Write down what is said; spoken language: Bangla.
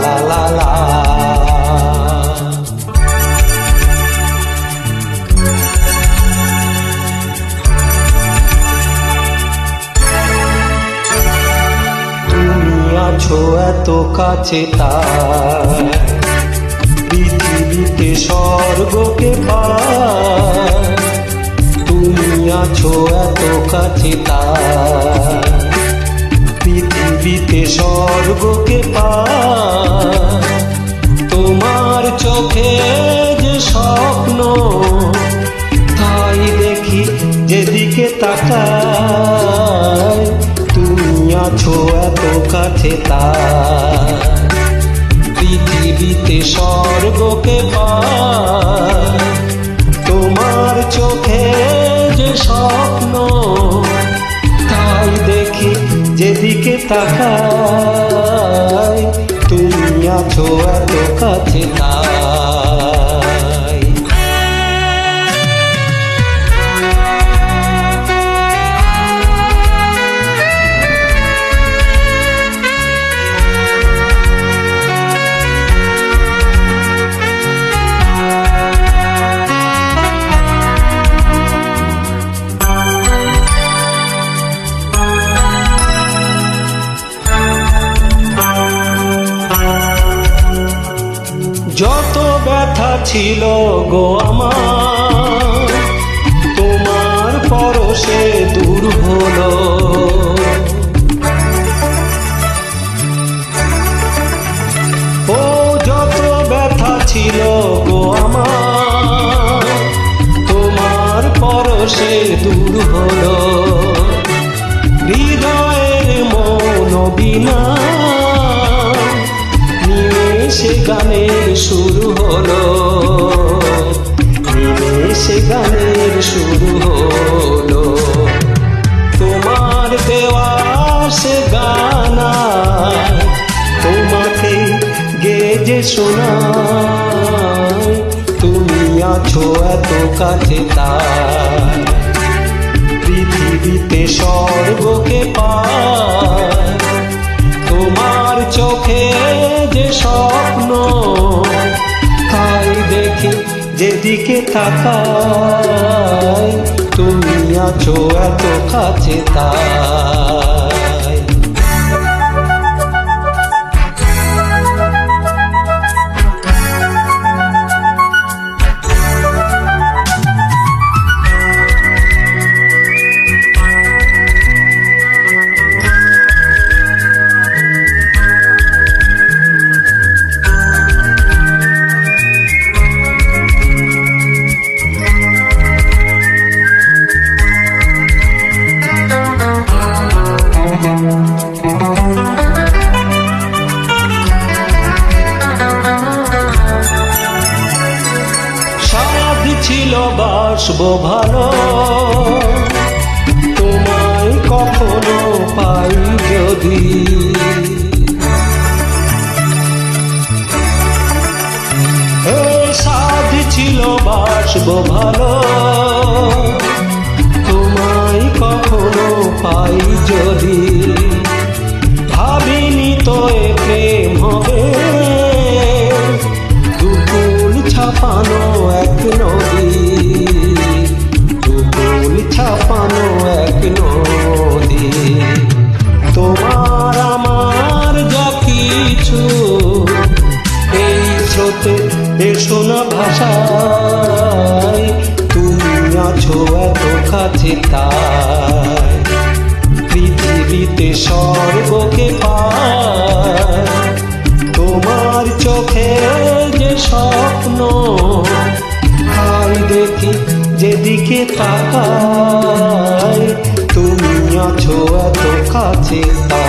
লা লা লা। তুমি আছো এত কাছে তাই পৃথিবীতে স্বর্গকে পাই। তুমি আছো এত কাছে তাই পৃথিবীতে স্বর্গকে পাই। তোমার চোখে যে স্বপ্ন তাই দেখি যেদিকে তাকাই। তুমি আছো এত কাছে তাই পৃথিবীতে স্বর্গকে পাই। তোমার চোখে যে স্বপ্ন তাই দেখি যেদিকে তাকাই। তুমি আছো এত কাছে তাই। যত ব্যথা ছিল গো আমার তোমার পরশে দূর হলো। ও যত ব্যথা ছিল গো আমার তোমার পরশে দূর হলো। হৃদয়ের মন বিনা সে গানের শুরু হলো। সে গানের শুরু হলো। তোমার দেওয়া সে গানা তোমাকে গেয়ে শোনাই। তুমি আছো এত কাছে তাই পৃথিবীতে স্বর্গকে পাই। তোমার চোখে যে স্বপ্ন তাই দেখি যেদিকে তাকাই। তুমি আছো এত কাছে তাই। ছিল বাসবো ভালো তোমায় কখনো পাই যদি। সাধ ছিল বাসবো ভালো তোমায় কখনো পাই যদি। ভাবিনি তো এ প্রেম হবে দুকুল ছাপানো এক নদী। দুকুল ছাপানো এক নদী। তোমার আমার যা কিছু এই স্রোতে এসো না ভাষায়। তুমি আছো এত কাছে তাই পৃথিবীতে স্বর্গকে পাই। তোমার চোখে যে স্বপ্ন তাই দেখি যেদিকে তাকাই। তুমি আছো এত কাছে তাই।